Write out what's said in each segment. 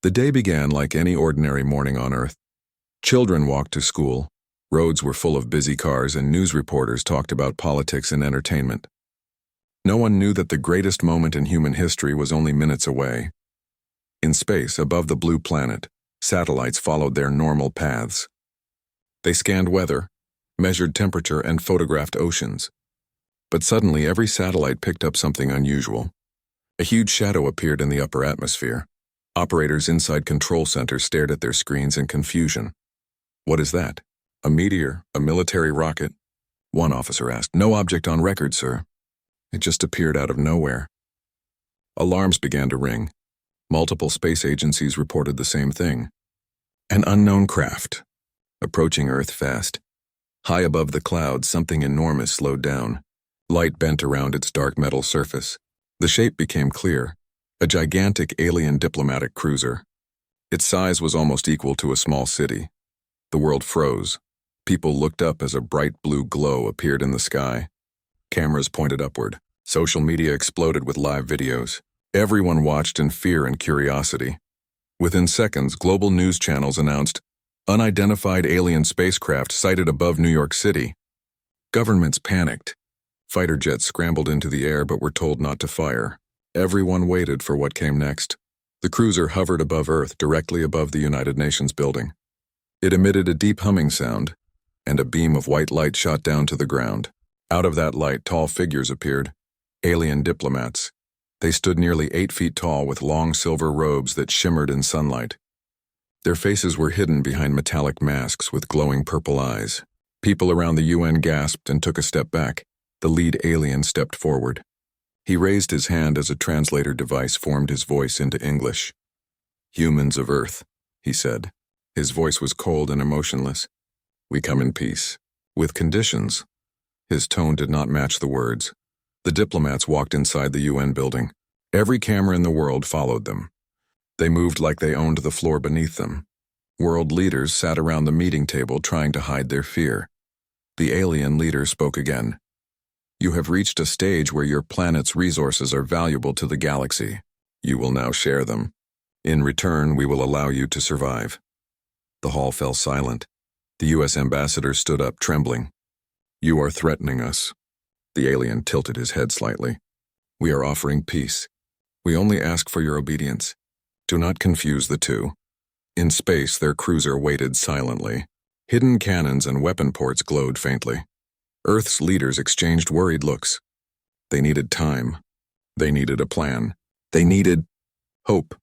The day began like any ordinary morning on Earth. Children walked to school, roads were full of busy cars, and news reporters talked about politics and entertainment. No one knew that the greatest moment in human history was only minutes away. In space, above the blue planet, satellites followed their normal paths. They scanned weather, measured temperature, and photographed oceans. But suddenly, every satellite picked up something unusual. A huge shadow appeared in the upper atmosphere. Operators inside control centers stared at their screens in confusion. "What is that? A meteor? A military rocket?" One officer asked. "No object on record, sir. It just appeared out of nowhere." Alarms began to ring. Multiple space agencies reported the same thing. An unknown craft, approaching Earth fast. High above the clouds, something enormous slowed down. Light bent around its dark metal surface. The shape became clear. A gigantic alien diplomatic cruiser. Its size was almost equal to a small city. The world froze. People looked up as a bright blue glow appeared in the sky. Cameras pointed upward. Social media exploded with live videos. Everyone watched in fear and curiosity. Within seconds, global news channels announced, "Unidentified alien spacecraft sighted above New York City." Governments panicked. Fighter jets scrambled into the air but were told not to fire. Everyone waited for what came next. The cruiser hovered above Earth, directly above the United Nations building. It emitted a deep humming sound, and a beam of white light shot down to the ground. Out of that light, tall figures appeared. Alien diplomats. They stood nearly 8 feet tall with long silver robes that shimmered in sunlight. Their faces were hidden behind metallic masks with glowing purple eyes. People around the UN gasped and took a step back. The lead alien stepped forward. He raised his hand as a translator device formed his voice into English. "Humans of Earth," he said. His voice was cold and emotionless. "We come in peace, with conditions." His tone did not match the words. The diplomats walked inside the UN building. Every camera in the world followed them. They moved like they owned the floor beneath them. World leaders sat around the meeting table trying to hide their fear. The alien leader spoke again. "You have reached a stage where your planet's resources are valuable to the galaxy. You will now share them. In return, we will allow you to survive." The hall fell silent. The U.S. ambassador stood up, trembling. "You are threatening us." The alien tilted his head slightly. "We are offering peace. We only ask for your obedience. Do not confuse the two." In space, their cruiser waited silently. Hidden cannons and weapon ports glowed faintly. Earth's leaders exchanged worried looks. They needed time. They needed a plan. They needed hope.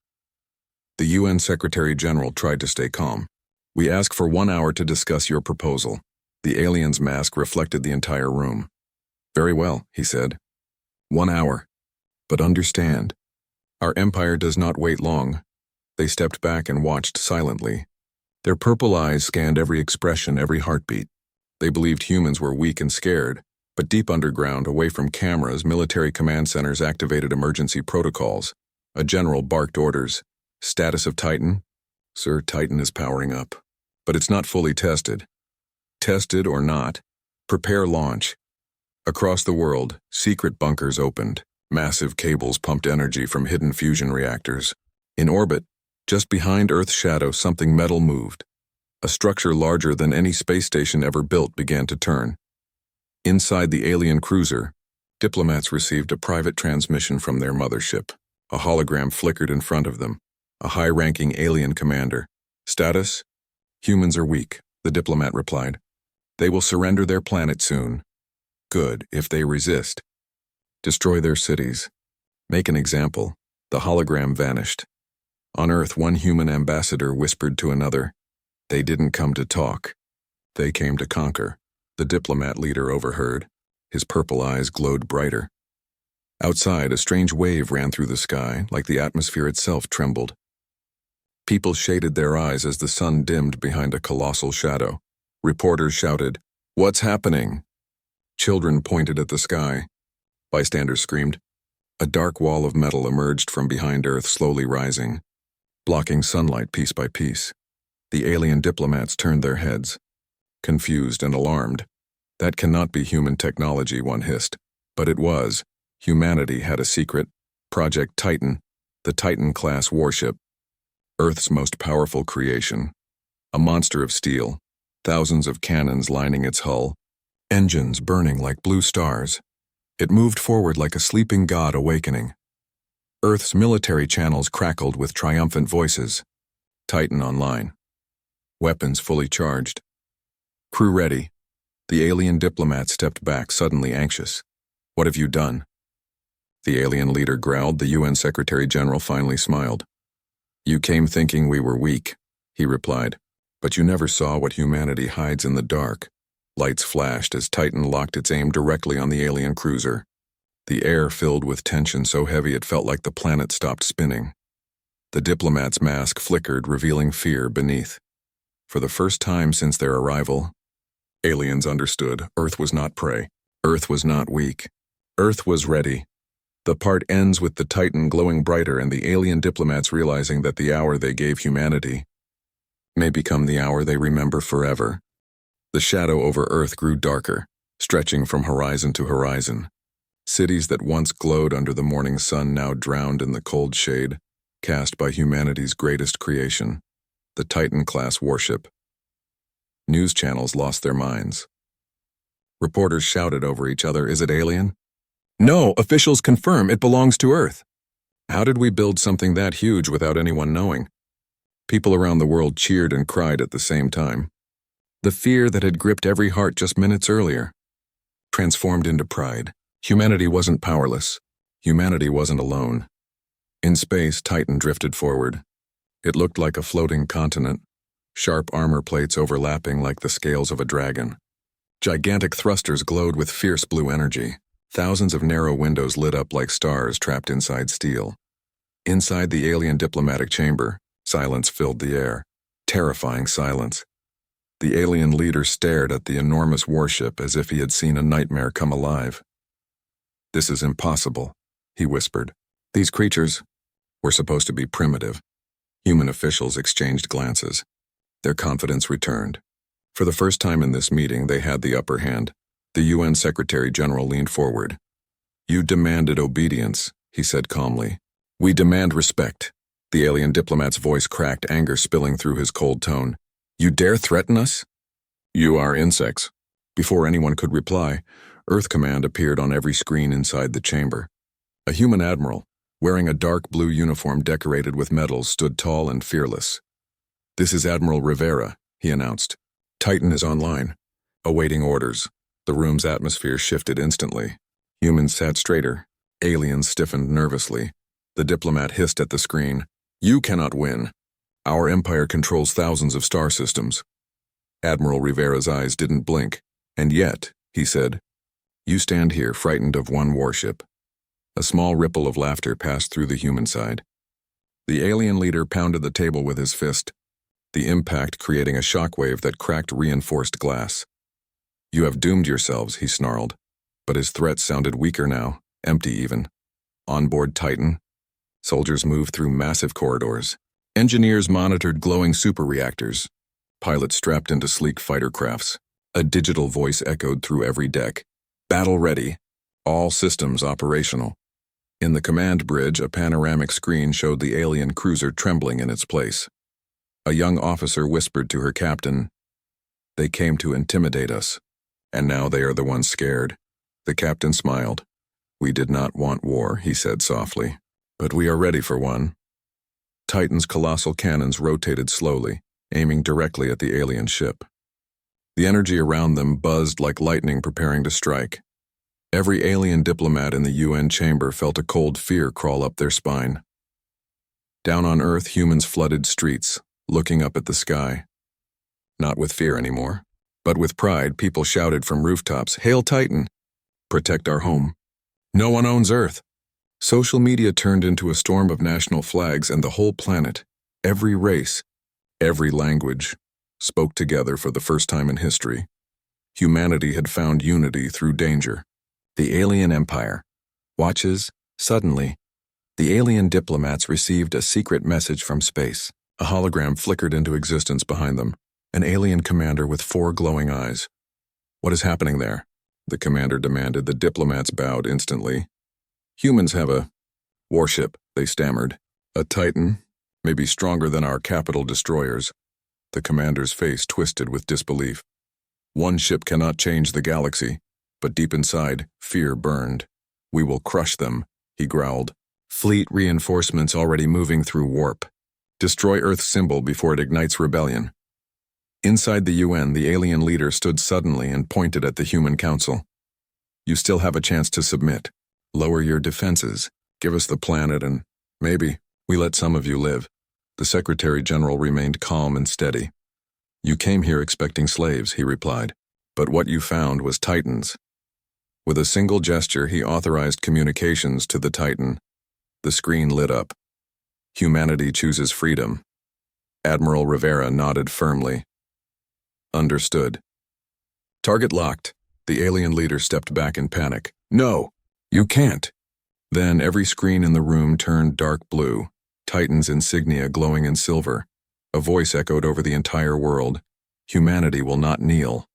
The UN Secretary General tried to stay calm. "We ask for 1 hour to discuss your proposal." The alien's mask reflected the entire room. "Very well," he said. 1 hour. But understand, our empire does not wait long." They stepped back and watched silently. Their purple eyes scanned every expression, every heartbeat. They believed humans were weak and scared, but deep underground, away from cameras, military command centers activated emergency protocols. A general barked orders. "Status of Titan?" "Sir, Titan is powering up. But it's not fully tested." "Tested or not, prepare launch." Across the world, secret bunkers opened. Massive cables pumped energy from hidden fusion reactors. In orbit, just behind Earth's shadow, something metal moved. A structure larger than any space station ever built began to turn. Inside the alien cruiser, diplomats received a private transmission from their mothership. A hologram flickered in front of them. A high-ranking alien commander. "Status? Humans are weak," the diplomat replied. "They will surrender their planet soon." "Good, if they resist. Destroy their cities. Make an example." The hologram vanished. On Earth, one human ambassador whispered to another, "They didn't come to talk. They came to conquer." The diplomat leader overheard. His purple eyes glowed brighter. Outside, a strange wave ran through the sky, like the atmosphere itself trembled. People shaded their eyes as the sun dimmed behind a colossal shadow. Reporters shouted, "What's happening?" Children pointed at the sky. Bystanders screamed. A dark wall of metal emerged from behind Earth, slowly rising, blocking sunlight piece by piece. The alien diplomats turned their heads, confused and alarmed. "That cannot be human technology," one hissed. But it was. Humanity had a secret. Project Titan, the Titan-class warship. Earth's most powerful creation. A monster of steel, thousands of cannons lining its hull, engines burning like blue stars. It moved forward like a sleeping god awakening. Earth's military channels crackled with triumphant voices. Titan online. Weapons fully charged. Crew ready. The alien diplomat stepped back, suddenly anxious. What have you done? The alien leader growled. The UN Secretary General finally smiled. You came thinking we were weak, he replied. But you never saw what humanity hides in the dark. Lights flashed as Titan locked its aim directly on the alien cruiser. The air filled with tension so heavy it felt like the planet stopped spinning. The diplomat's mask flickered, revealing fear beneath. For the first time since their arrival, aliens understood Earth was not prey. Earth was not weak. Earth was ready. The part ends with the Titan glowing brighter and the alien diplomats realizing that the hour they gave humanity may become the hour they remember forever. The shadow over Earth grew darker, stretching from horizon to horizon. Cities that once glowed under the morning sun now drowned in the cold shade, cast by humanity's greatest creation, the Titan-class warship. News channels lost their minds. Reporters shouted over each other, "Is it alien?" "No, officials confirm it belongs to Earth." How did we build something that huge without anyone knowing? People around the world cheered and cried at the same time. The fear that had gripped every heart just minutes earlier transformed into pride. Humanity wasn't powerless. Humanity wasn't alone. In space, Titan drifted forward. It looked like a floating continent, sharp armor plates overlapping like the scales of a dragon. Gigantic thrusters glowed with fierce blue energy. Thousands of narrow windows lit up like stars trapped inside steel. Inside the alien diplomatic chamber, silence filled the air. Terrifying silence. The alien leader stared at the enormous warship as if he had seen a nightmare come alive. "This is impossible," he whispered. "These creatures were supposed to be primitive." Human officials exchanged glances. Their confidence returned. For the first time in this meeting, they had the upper hand. The UN Secretary General leaned forward. "You demanded obedience," he said calmly. "We demand respect." The alien diplomat's voice cracked, anger spilling through his cold tone. "You dare threaten us? You are insects." Before anyone could reply, Earth Command appeared on every screen inside the chamber. A human admiral, wearing a dark blue uniform decorated with medals, stood tall and fearless. "This is Admiral Rivera," he announced. "Titan is online, awaiting orders." The room's atmosphere shifted instantly. Humans sat straighter. Aliens stiffened nervously. The diplomat hissed at the screen. "You cannot win. Our empire controls thousands of star systems." Admiral Rivera's eyes didn't blink. "And yet," he said, "you stand here frightened of one warship." A small ripple of laughter passed through the human side. The alien leader pounded the table with his fist, the impact creating a shockwave that cracked reinforced glass. "You have doomed yourselves," he snarled. But his threat sounded weaker now, empty even. Onboard Titan, soldiers moved through massive corridors. Engineers monitored glowing superreactors. Pilots strapped into sleek fighter crafts. A digital voice echoed through every deck. "Battle ready. All systems operational." In the command bridge, a panoramic screen showed the alien cruiser trembling in its place. A young officer whispered to her captain, "They came to intimidate us, and now they are the ones scared." The captain smiled. "We did not want war," he said softly, "but we are ready for one." Titan's colossal cannons rotated slowly, aiming directly at the alien ship. The energy around them buzzed like lightning preparing to strike. Every alien diplomat in the UN chamber felt a cold fear crawl up their spine. Down on Earth, humans flooded streets, looking up at the sky. Not with fear anymore, but with pride. People shouted from rooftops, "Hail Titan! Protect our home. No one owns Earth." Social media turned into a storm of national flags, and the whole planet, every race, every language, spoke together for the first time in history. Humanity had found unity through danger. The alien empire watches. Suddenly, the alien diplomats received a secret message from space. A hologram flickered into existence behind them, an alien commander with 4 glowing eyes. "What is happening there?" the commander demanded. The diplomats bowed instantly. "Humans have a warship," they stammered. "A Titan?" may be stronger than our capital destroyers. The commander's face twisted with disbelief. One ship cannot change the galaxy, but deep inside, fear burned. We will crush them, he growled. Fleet reinforcements already moving through warp. Destroy Earth's symbol before it ignites rebellion. Inside the UN, the alien leader stood suddenly and pointed at the human council. You still have a chance to submit. Lower your defenses. Give us the planet and, maybe, we let some of you live. The Secretary General remained calm and steady. You came here expecting slaves, he replied, but what you found was Titans. With a single gesture, he authorized communications to the Titan. The screen lit up. Humanity chooses freedom. Admiral Rivera nodded firmly. Understood. Target locked. The alien leader stepped back in panic. No, you can't. Then every screen in the room turned dark blue, Titan's insignia glowing in silver. A voice echoed over the entire world. Humanity will not kneel.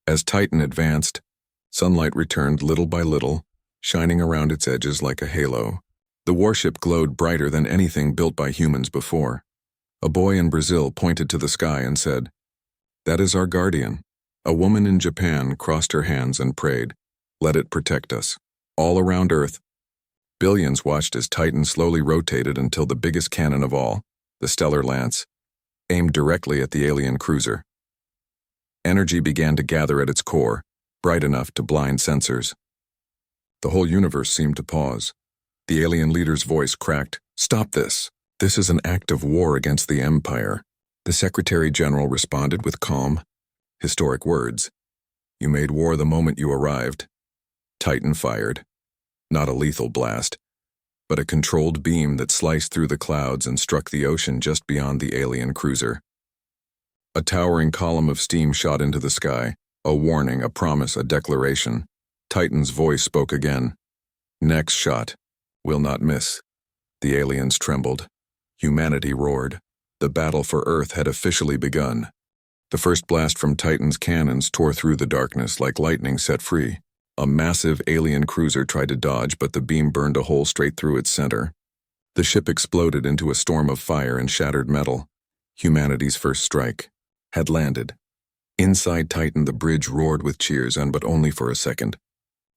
As Titan advanced, sunlight returned little by little, shining around its edges like a halo. The warship glowed brighter than anything built by humans before. A boy in Brazil pointed to the sky and said, "That is our guardian." A woman in Japan crossed her hands and prayed, "Let it protect us." All around Earth, billions watched as Titan slowly rotated until the biggest cannon of all, the stellar lance, aimed directly at the alien cruiser. Energy began to gather at its core, bright enough to blind sensors. The whole universe seemed to pause. The alien leader's voice cracked, "Stop this. This is an act of war against the Empire." The Secretary General responded with calm, historic words. "You made war the moment you arrived." Titan fired. Not a lethal blast, but a controlled beam that sliced through the clouds and struck the ocean just beyond the alien cruiser. A towering column of steam shot into the sky, a warning, a promise, a declaration. Titan's voice spoke again. "Next shot. Will not miss." The aliens trembled. Humanity roared. The battle for Earth had officially begun. The first blast from Titan's cannons tore through the darkness like lightning set free. A massive alien cruiser tried to dodge, but the beam burned a hole straight through its center. The ship exploded into a storm of fire and shattered metal. Humanity's first strike had landed. Inside Titan, the bridge roared with cheers, but only for a second.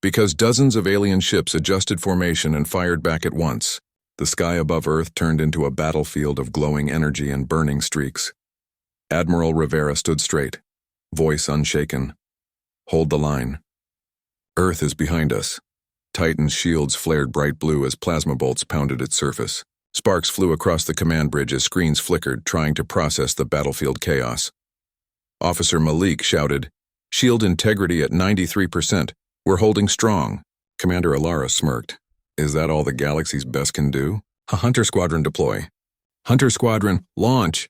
Because dozens of alien ships adjusted formation and fired back at once, the sky above Earth turned into a battlefield of glowing energy and burning streaks. Admiral Rivera stood straight, voice unshaken. "Hold the line. Earth is behind us." Titan's shields flared bright blue as plasma bolts pounded its surface. Sparks flew across the command bridge as screens flickered, trying to process the battlefield chaos. Officer Malik shouted, "Shield integrity at 93%. We're holding strong." Commander Alara smirked. "Is that all the galaxy's best can do? A Hunter Squadron deploy." "Hunter Squadron, launch!"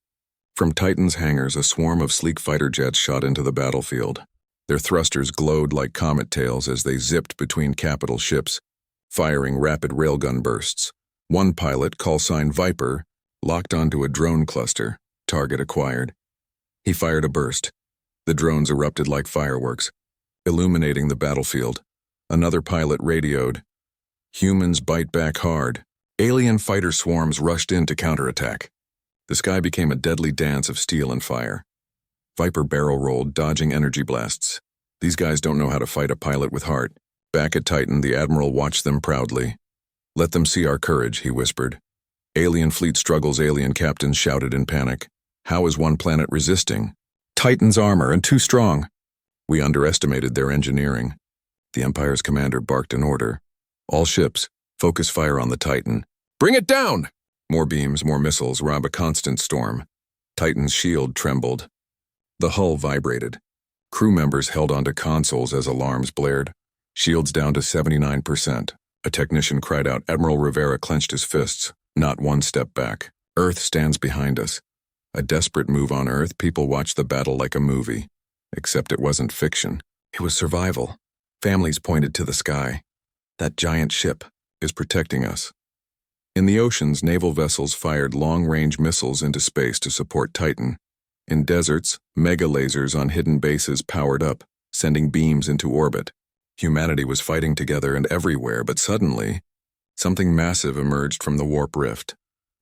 From Titan's hangars, a swarm of sleek fighter jets shot into the battlefield. Their thrusters glowed like comet tails as they zipped between capital ships, firing rapid railgun bursts. One pilot, callsign Viper, locked onto a drone cluster, target acquired. He fired a burst. The drones erupted like fireworks, illuminating the battlefield. Another pilot radioed, "Humans bite back hard." Alien fighter swarms rushed in to counterattack. The sky became a deadly dance of steel and fire. Viper barrel-rolled, dodging energy blasts. These guys don't know how to fight a pilot with heart. Back at Titan, the Admiral watched them proudly. "Let them see our courage," he whispered. "Alien fleet struggles," alien captains shouted in panic. "How is one planet resisting?" "Titan's armor and too strong." "We underestimated their engineering." The Empire's commander barked an order. "All ships, focus fire on the Titan." "Bring it down!" More beams, more missiles, rob a constant storm. Titan's shield trembled. The hull vibrated. Crew members held onto consoles as alarms blared. Shields down to 79%. A technician cried out. Admiral Rivera clenched his fists. Not one step back. Earth stands behind us. A desperate move on Earth. People watched the battle like a movie. Except it wasn't fiction. It was survival. Families pointed to the sky. That giant ship is protecting us. In the oceans, naval vessels fired long-range missiles into space to support Titan. In deserts, mega lasers on hidden bases powered up, sending beams into orbit. Humanity was fighting together and everywhere, but suddenly, something massive emerged from the warp rift.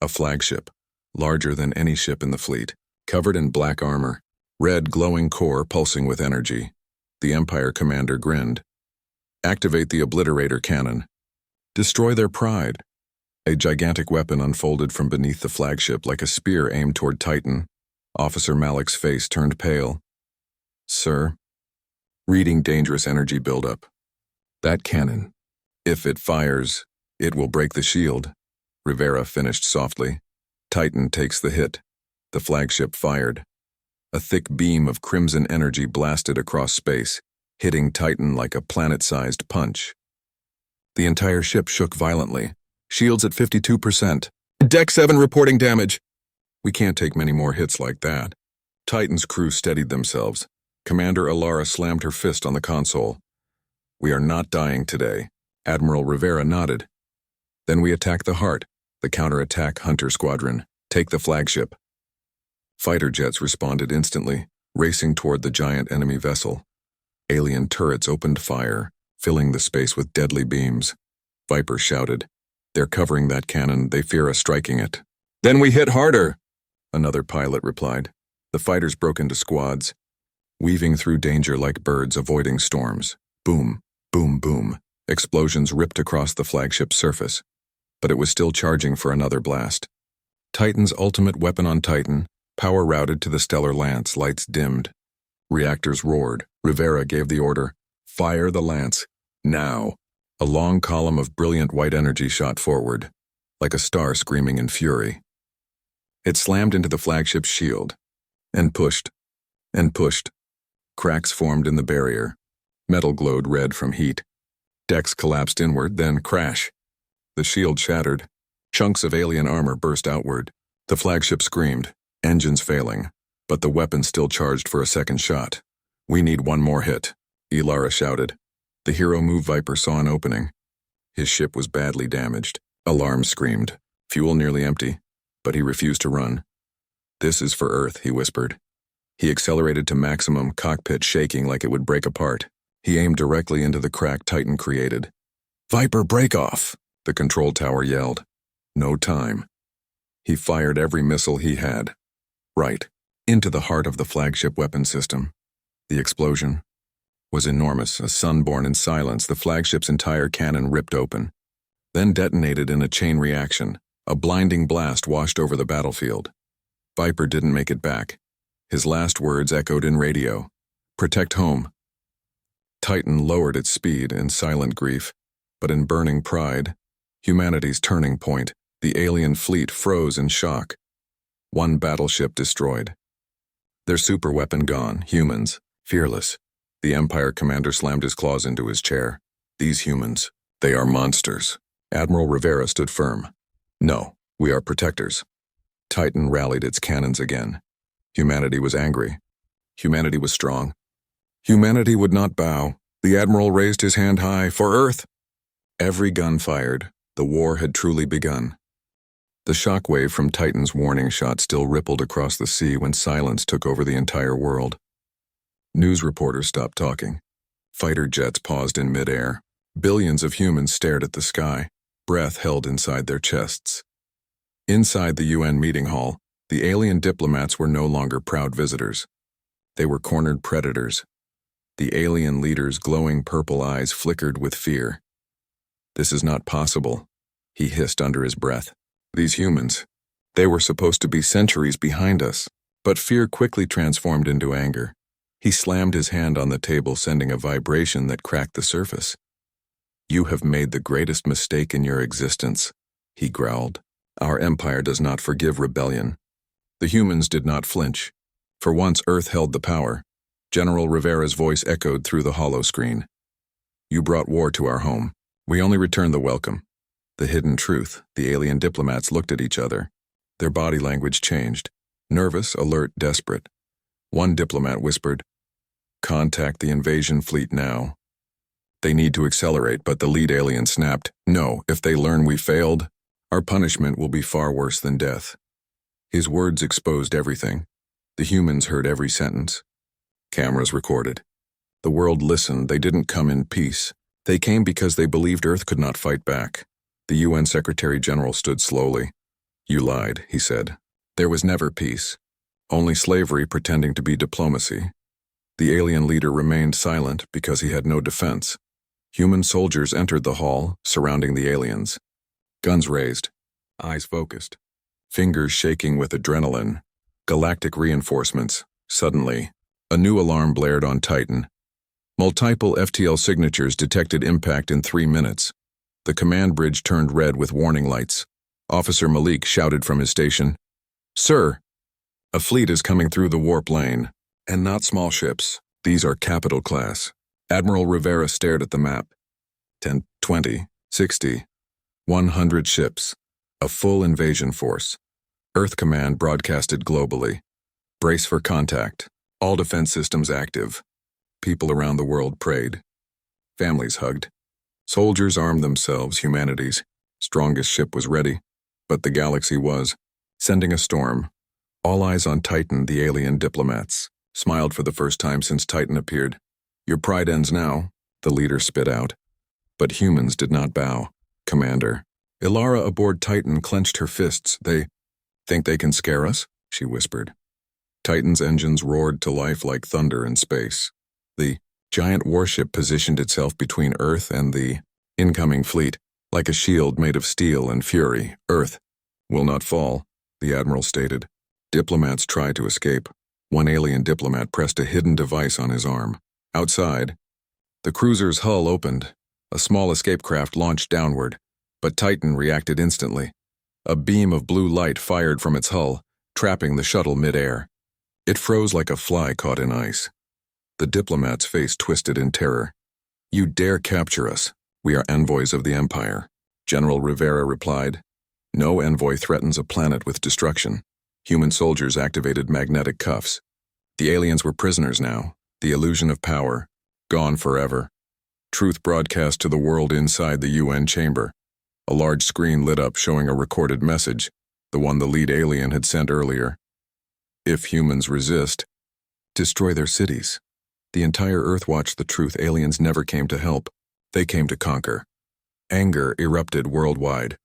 A flagship, larger than any ship in the fleet, covered in black armor, red glowing core pulsing with energy. The Empire commander grinned. Activate the obliterator cannon. Destroy their pride. A gigantic weapon unfolded from beneath the flagship like a spear aimed toward Titan. Officer Malik's face turned pale. Sir? Reading dangerous energy buildup. That cannon. If it fires, it will break the shield. Rivera finished softly. Titan takes the hit. The flagship fired. A thick beam of crimson energy blasted across space, hitting Titan like a planet-sized punch. The entire ship shook violently. Shields at 52%. Deck 7 reporting damage. We can't take many more hits like that. Titan's crew steadied themselves. Commander Alara slammed her fist on the console. We are not dying today. Admiral Rivera nodded. Then we attack the heart, the counterattack Hunter Squadron. Take the flagship. Fighter jets responded instantly, racing toward the giant enemy vessel. Alien turrets opened fire, filling the space with deadly beams. Viper shouted. They're covering that cannon, they fear us striking it. Then we hit harder, another pilot replied. The fighters broke into squads, weaving through danger like birds avoiding storms. Boom, boom, boom. Explosions ripped across the flagship's surface, but it was still charging for another blast. Titan's ultimate weapon on Titan, power routed to the stellar lance, lights dimmed. Reactors roared. Rivera gave the order, fire the lance, now. A long column of brilliant white energy shot forward, like a star screaming in fury. It slammed into the flagship's shield, and pushed, and pushed. Cracks formed in the barrier. Metal glowed red from heat. Decks collapsed inward, then crash. The shield shattered. Chunks of alien armor burst outward. The flagship screamed, engines failing, but the weapon still charged for a second shot. We need one more hit, Ilara shouted. The hero move Viper saw an opening. His ship was badly damaged. Alarm screamed. Fuel nearly empty, but he refused to run. This is for Earth, he whispered. He accelerated to maximum, cockpit shaking like it would break apart. He aimed directly into the crack Titan created. Viper, break off, the control tower yelled. No time. He fired every missile he had. Right, into the heart of the flagship weapon system. The explosion was enormous. A sun born in silence, the flagship's entire cannon ripped open, then detonated in a chain reaction. A blinding blast washed over the battlefield. Viper didn't make it back. His last words echoed in radio. Protect home. Titan lowered its speed in silent grief, but in burning pride. Humanity's turning point, the alien fleet froze in shock. One battleship destroyed. Their superweapon gone, humans, fearless. The Empire commander slammed his claws into his chair. These humans, they are monsters. Admiral Rivera stood firm. No, we are protectors. Titan rallied its cannons again. Humanity was angry. Humanity was strong. Humanity would not bow. The Admiral raised his hand high. For Earth! Every gun fired. The war had truly begun. The shockwave from Titan's warning shot still rippled across the sea when silence took over the entire world. News reporters stopped talking. Fighter jets paused in midair. Billions of humans stared at the sky, breath held inside their chests. Inside the UN meeting hall, the alien diplomats were no longer proud visitors. They were cornered predators. The alien leader's glowing purple eyes flickered with fear. This is not possible, he hissed under his breath. These humans, they were supposed to be centuries behind us. But fear quickly transformed into anger. He slammed his hand on the table, sending a vibration that cracked the surface. You have made the greatest mistake in your existence, he growled. Our empire does not forgive rebellion. The humans did not flinch. For once, Earth held the power. General Rivera's voice echoed through the hollow screen. You brought war to our home. We only returned the welcome. The hidden truth, the alien diplomats looked at each other. Their body language changed. Nervous, alert, desperate. One diplomat whispered, "Contact the invasion fleet now." They need to accelerate, but the lead alien snapped, "No, if they learn we failed, our punishment will be far worse than death." His words exposed everything. The humans heard every sentence. Cameras recorded. The world listened. They didn't come in peace. They came because they believed Earth could not fight back. The UN Secretary General stood slowly. You lied, he said. There was never peace. Only slavery pretending to be diplomacy. The alien leader remained silent because he had no defense. Human soldiers entered the hall, surrounding the aliens. Guns raised, eyes focused, fingers shaking with adrenaline. Galactic reinforcements. Suddenly, a new alarm blared on Titan. Multiple FTL signatures detected impact in 3 minutes. The command bridge turned red with warning lights. Officer Malik shouted from his station, "Sir, a fleet is coming through the warp lane. And not small ships. These are capital class." Admiral Rivera stared at the map. 10, 20, 60, 100 ships. A full invasion force. Earth Command broadcasted globally. Brace for contact. All defense systems active. People around the world prayed. Families hugged. Soldiers armed themselves. Humanity's strongest ship was ready. But the galaxy was sending a storm. All eyes on Titan. The alien diplomats smiled for the first time since Titan appeared. "Your pride ends now," the leader spit out. But humans did not bow. "Commander." Ilara aboard Titan clenched her fists. "They think they can scare us?" she whispered. Titan's engines roared to life like thunder in space. The giant warship positioned itself between Earth and the incoming fleet, like a shield made of steel and fury. "Earth will not fall," the admiral stated. Diplomats tried to escape. One alien diplomat pressed a hidden device on his arm. Outside, the cruiser's hull opened. A small escape craft launched downward, but Titan reacted instantly. A beam of blue light fired from its hull, trapping the shuttle mid-air. It froze like a fly caught in ice. The diplomat's face twisted in terror. "You dare capture us? We are envoys of the Empire." General Rivera replied. "No envoy threatens a planet with destruction." Human soldiers activated magnetic cuffs. The aliens were prisoners now, the illusion of power, gone forever. Truth broadcast to the world inside the UN chamber. A large screen lit up showing a recorded message, the one the lead alien had sent earlier. "If humans resist, destroy their cities." The entire Earth watched the truth. Aliens never came to help. They came to conquer. Anger erupted worldwide.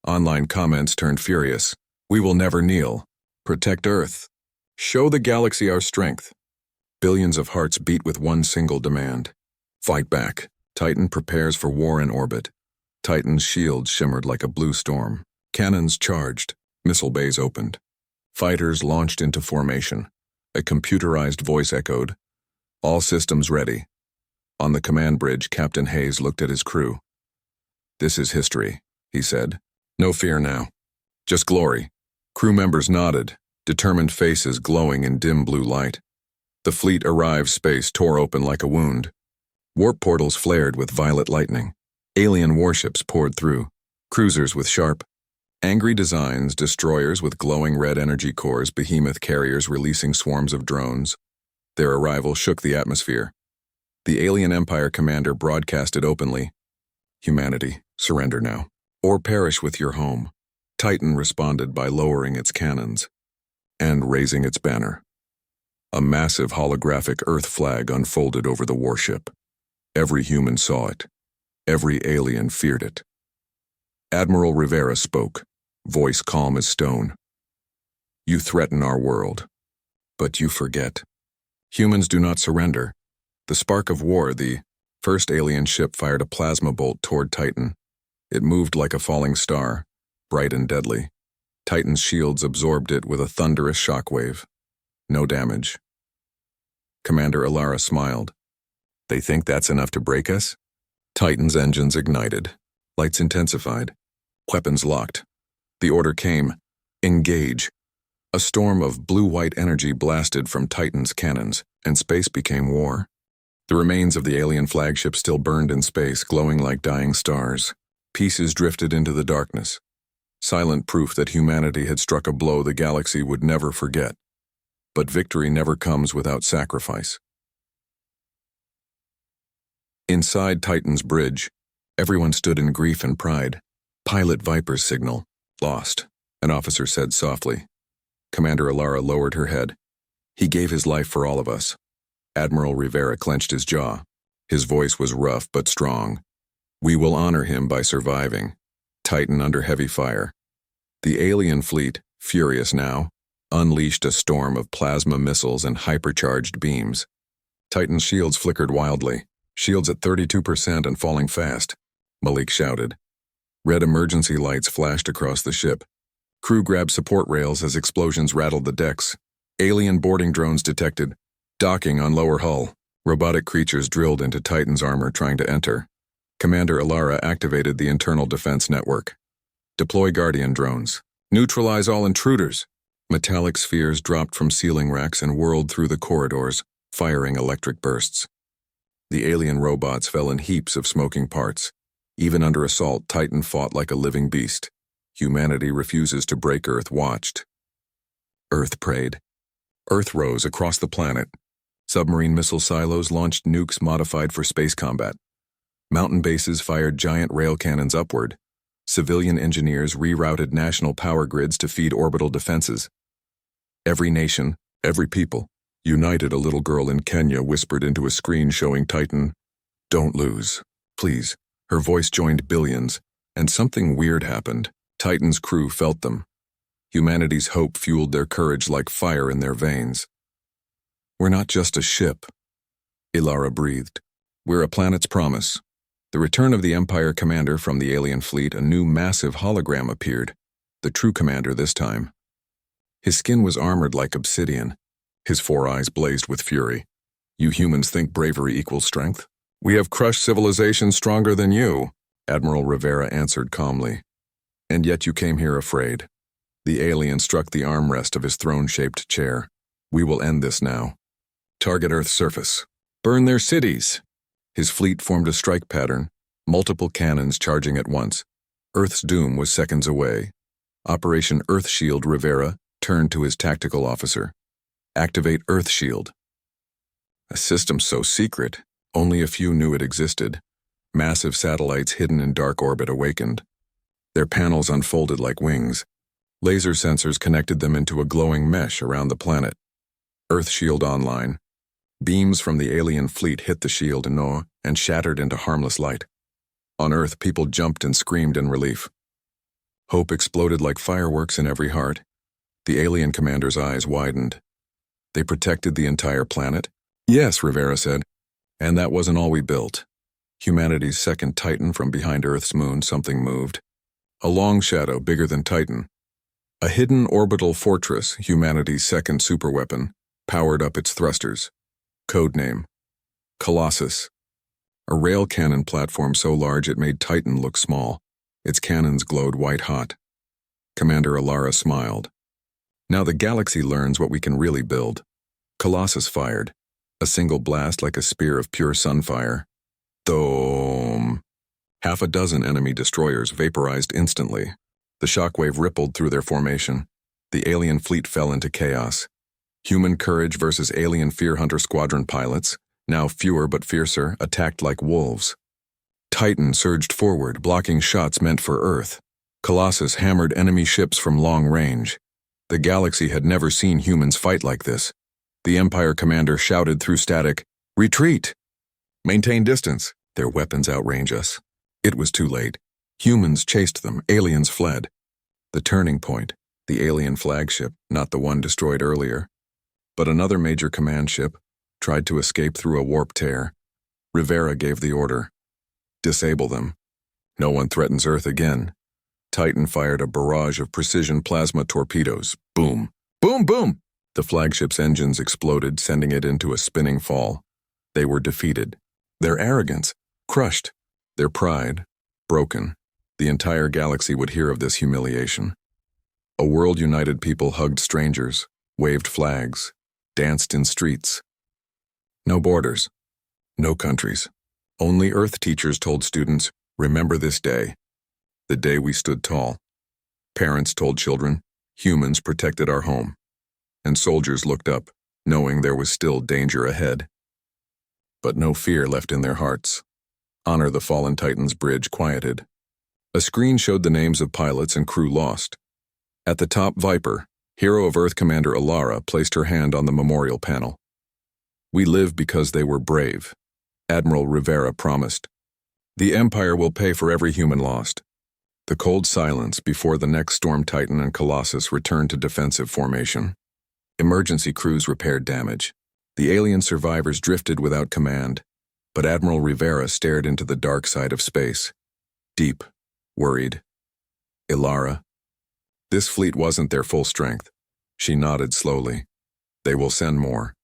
Online comments turned furious. "We will never kneel. Protect Earth. Show the galaxy our strength." Billions of hearts beat with one single demand. Fight back. Titan prepares for war in orbit. Titan's shield shimmered like a blue storm. Cannons charged. Missile bays opened. Fighters launched into formation. A computerized voice echoed, "All systems ready." On the command bridge, Captain Hayes looked at his crew. "This is history," he said. "No fear now. Just glory." Crew members nodded, determined faces glowing in dim blue light. The fleet arrived. Space tore open like a wound. Warp portals flared with violet lightning. Alien warships poured through. Cruisers with sharp, angry designs, destroyers with glowing red energy cores, behemoth carriers releasing swarms of drones. Their arrival shook the atmosphere. The alien empire commander broadcasted openly, "Humanity, surrender now, or perish with your home." Titan responded by lowering its cannons and raising its banner. A massive holographic Earth flag unfolded over the warship. Every human saw it. Every alien feared it. Admiral Rivera spoke, voice calm as stone. "You threaten our world, but you forget. Humans do not surrender." The spark of war, the first alien ship fired a plasma bolt toward Titan. It moved like a falling star, bright and deadly. Titan's shields absorbed it with a thunderous shockwave. No damage. Commander Ilara smiled. "They think that's enough to break us?" Titan's engines ignited. Lights intensified. Weapons locked. The order came, "Engage." A storm of blue-white energy blasted from Titan's cannons, and space became war. The remains of the alien flagship still burned in space, glowing like dying stars. Pieces drifted into the darkness. Silent proof that humanity had struck a blow the galaxy would never forget. But victory never comes without sacrifice. Inside Titan's bridge, everyone stood in grief and pride. "Pilot Viper's signal. Lost," an officer said softly. Commander Ilara lowered her head. "He gave his life for all of us." Admiral Rivera clenched his jaw. His voice was rough but strong. "We will honor him by surviving." Titan under heavy fire. The alien fleet, furious now, unleashed a storm of plasma missiles and hypercharged beams. Titan's shields flickered wildly, shields at 32% and falling fast. Malik shouted. Red emergency lights flashed across the ship. Crew grabbed support rails as explosions rattled the decks. Alien boarding drones detected, docking on lower hull. Robotic creatures drilled into Titan's armor trying to enter. Commander Alara activated the internal defense network. Deploy Guardian drones. Neutralize all intruders. Metallic spheres dropped from ceiling racks and whirled through the corridors, firing electric bursts. The alien robots fell in heaps of smoking parts. Even under assault, Titan fought like a living beast. Humanity refuses to break Earth watched. Earth prayed. Earth rose across the planet. Submarine missile silos launched nukes modified for space combat. Mountain bases fired giant rail cannons upward. Civilian engineers rerouted national power grids to feed orbital defenses. Every nation, every people, united. A little girl in Kenya whispered into a screen showing Titan, "Don't lose, please." Her voice joined billions, and something weird happened. Titan's crew felt them. Humanity's hope fueled their courage like fire in their veins. "We're not just a ship," Ilara breathed. "We're a planet's promise." The return of the Empire commander from the alien fleet, a new massive hologram appeared, the true commander this time. His skin was armored like obsidian. His 4 eyes blazed with fury. "You humans think bravery equals strength? We have crushed civilizations stronger than you," Admiral Rivera answered calmly. "And yet you came here afraid." The alien struck the armrest of his throne-shaped chair. "We will end this now. Target Earth's surface. Burn their cities." His fleet formed a strike pattern, multiple cannons charging at once. Earth's doom was seconds away. Operation Earth Shield. Rivera turned to his tactical officer. "Activate Earth Shield." A system so secret, only a few knew it existed. Massive satellites hidden in dark orbit awakened. Their panels unfolded like wings. Laser sensors connected them into a glowing mesh around the planet. Earth Shield online. Beams from the alien fleet hit the shield and shattered into harmless light. On Earth, people jumped and screamed in relief. Hope exploded like fireworks in every heart. The alien commander's eyes widened. "They protected the entire planet?" "Yes," Rivera said. "And that wasn't all we built." Humanity's second Titan from behind Earth's moon, something moved. A long shadow bigger than Titan. A hidden orbital fortress, humanity's second superweapon, powered up its thrusters. Codename: Colossus. A rail cannon platform so large it made Titan look small. Its cannons glowed white-hot. Commander Alara smiled. "Now the galaxy learns what we can really build." Colossus fired. A single blast like a spear of pure sunfire. Thoom! 6 enemy destroyers vaporized instantly. The shockwave rippled through their formation. The alien fleet fell into chaos. Human courage versus alien fear hunter squadron pilots, now fewer but fiercer, attacked like wolves. Titan surged forward, blocking shots meant for Earth. Colossus hammered enemy ships from long range. The galaxy had never seen humans fight like this. The Empire commander shouted through static, "Retreat! Maintain distance. Their weapons outrange us." It was too late. Humans chased them, aliens fled. The turning point, the alien flagship, not the one destroyed earlier. But another major command ship tried to escape through a warp tear. Rivera gave the order. "Disable them. No one threatens Earth again." Titan fired a barrage of precision plasma torpedoes. Boom! Boom, boom! The flagship's engines exploded, sending it into a spinning fall. They were defeated. Their arrogance, crushed. Their pride, broken. The entire galaxy would hear of this humiliation. A world-united people hugged strangers, waved flags, danced in streets. No borders. No countries. Only Earth teachers told students, "Remember this day. The day we stood tall." Parents told children, "Humans protected our home." And soldiers looked up, knowing there was still danger ahead. But no fear left in their hearts. Honor the Fallen Titans bridge quieted. A screen showed the names of pilots and crew lost. At the top, Viper, hero of Earth Commander Alara, placed her hand on the memorial panel. "We live because they were brave," Admiral Rivera promised. "The Empire will pay for every human lost." The cold silence before the next storm Titan and Colossus returned to defensive formation. Emergency crews repaired damage. The alien survivors drifted without command, but Admiral Rivera stared into the dark side of space. Deep, worried. Ilara. This fleet wasn't their full strength. She nodded slowly. They will send more.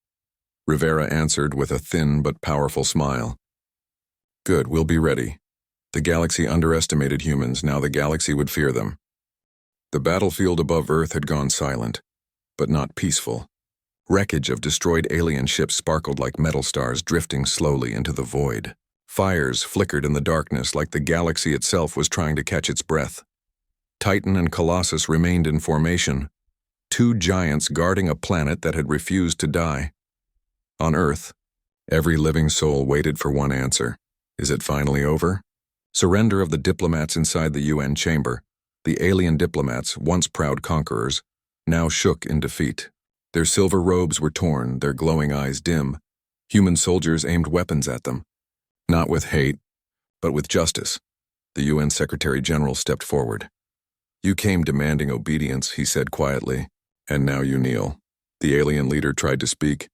Rivera answered with a thin but powerful smile. Good, we'll be ready. The galaxy underestimated humans, now the galaxy would fear them. The battlefield above Earth had gone silent, but not peaceful. Wreckage of destroyed alien ships sparkled like metal stars drifting slowly into the void. Fires flickered in the darkness like the galaxy itself was trying to catch its breath. Titan and Colossus remained in formation, two giants guarding a planet that had refused to die. On Earth, every living soul waited for one answer. Is it finally over? Surrender of the diplomats inside the UN chamber. The alien diplomats, once proud conquerors, now shook in defeat. Their silver robes were torn, their glowing eyes dim. Human soldiers aimed weapons at them. Not with hate, but with justice. The UN Secretary General stepped forward. You came demanding obedience, he said quietly, and now you kneel. The alien leader tried to speak.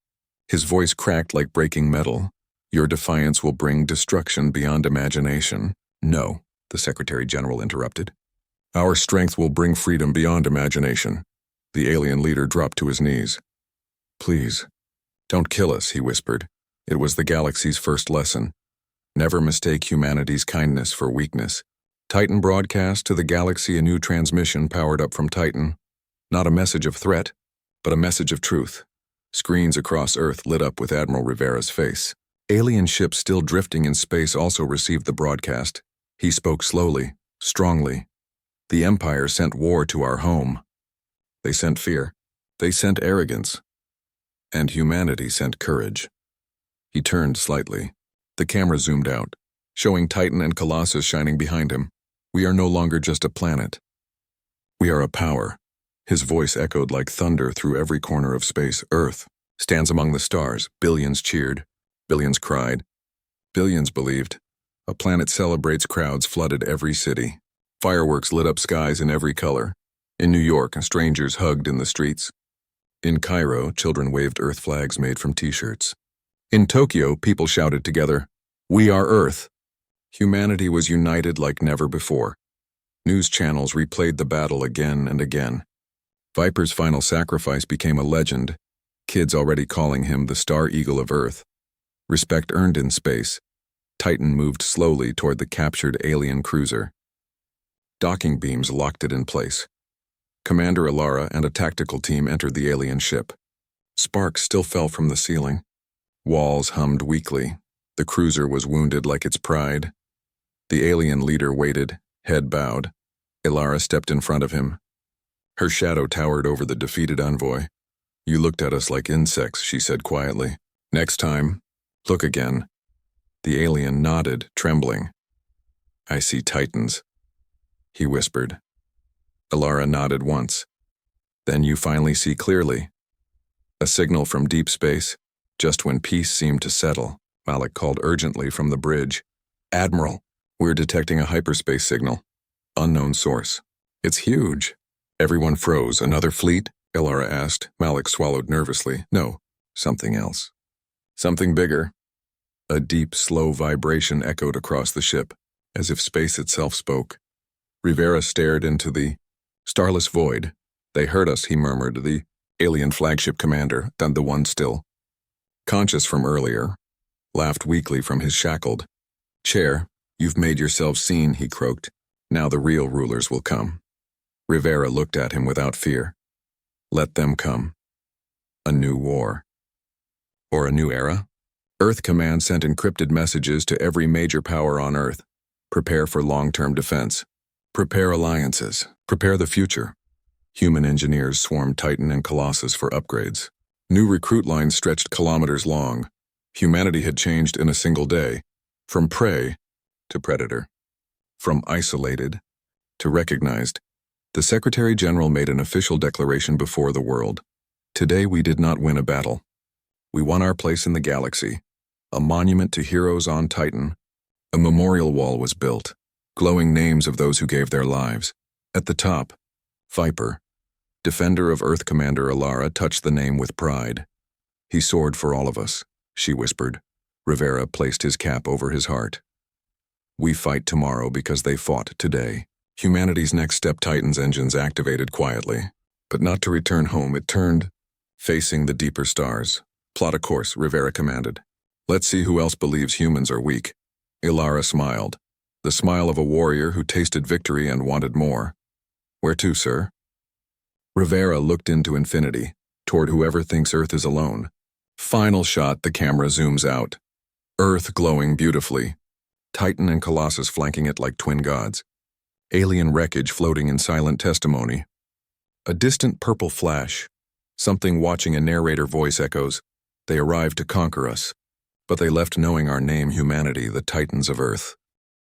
His voice cracked like breaking metal. Your defiance will bring destruction beyond imagination. No, the Secretary General interrupted. Our strength will bring freedom beyond imagination. The alien leader dropped to his knees. Please, don't kill us, he whispered. It was the galaxy's first lesson. Never mistake humanity's kindness for weakness. Titan broadcast to the galaxy a new transmission powered up from Titan. Not a message of threat, but a message of truth. Screens across Earth lit up with Admiral Rivera's face. Alien ships still drifting in space also received the broadcast. He spoke slowly, strongly. The Empire sent war to our home. They sent fear. They sent arrogance. And humanity sent courage. He turned slightly. The camera zoomed out, showing Titan and Colossus shining behind him. We are no longer just a planet. We are a power. His voice echoed like thunder through every corner of space. Earth stands among the stars. Billions cheered. Billions cried. Billions believed. A planet celebrates. Crowds flooded every city. Fireworks lit up skies in every color. In New York, strangers hugged in the streets. In Cairo, children waved Earth flags made from t-shirts. In Tokyo, people shouted together, "We are Earth." Humanity was united like never before. News channels replayed the battle again and again. Viper's final sacrifice became a legend, kids already calling him the Star Eagle of Earth. Respect earned in space, Titan moved slowly toward the captured alien cruiser. Docking beams locked it in place. Commander Ilara and a tactical team entered the alien ship. Sparks still fell from the ceiling. Walls hummed weakly. The cruiser was wounded like its pride. The alien leader waited, head bowed. Ilara stepped in front of him. Her shadow towered over the defeated envoy. You looked at us like insects, she said quietly. Next time, look again. The alien nodded, trembling. I see Titans, he whispered. Ilara nodded once. Then you finally see clearly. A signal from deep space. Just when peace seemed to settle, Malik called urgently from the bridge. Admiral, we're detecting a hyperspace signal. Unknown source. It's huge. Everyone froze. Another fleet? Ilara asked. Malik swallowed nervously. No, something else. Something bigger. A deep, slow vibration echoed across the ship, as if space itself spoke. Rivera stared into the starless void. They heard us, he murmured, the alien flagship commander, then the one still conscious from earlier, laughed weakly from his shackled chair. You've made yourselves seen, he croaked. Now the real rulers will come. Rivera looked at him without fear. Let them come. A new war. Or a new era? Earth Command sent encrypted messages to every major power on Earth. Prepare for long-term defense. Prepare alliances. Prepare the future. Human engineers swarmed Titan and Colossus for upgrades. New recruit lines stretched kilometers long. Humanity had changed in a single day, from prey to predator, from isolated to recognized. The Secretary General made an official declaration before the world. Today we did not win a battle. We won our place in the galaxy. A monument to heroes on Titan. A memorial wall was built. glowing names of those who gave their lives. At the top, Viper, defender of Earth Commander Alara, touched the name with pride. He soared for all of us, she whispered. Rivera placed his cap over his heart. We fight tomorrow because they fought today. Humanity's next step Titan's engines activated quietly, but not to return home. It turned, facing the deeper stars. Plot a course, Rivera commanded. Let's see who else believes humans are weak. Alara smiled, the smile of a warrior who tasted victory and wanted more. Where to, sir? Rivera looked into infinity, toward whoever thinks Earth is alone. Final shot, the camera zooms out. Earth glowing beautifully. Titan and Colossus flanking it like twin gods. Alien wreckage floating in silent testimony. A distant purple flash. Something watching a narrator voice echoes. They arrived to conquer us. But they left knowing our name, humanity, the Titans of Earth.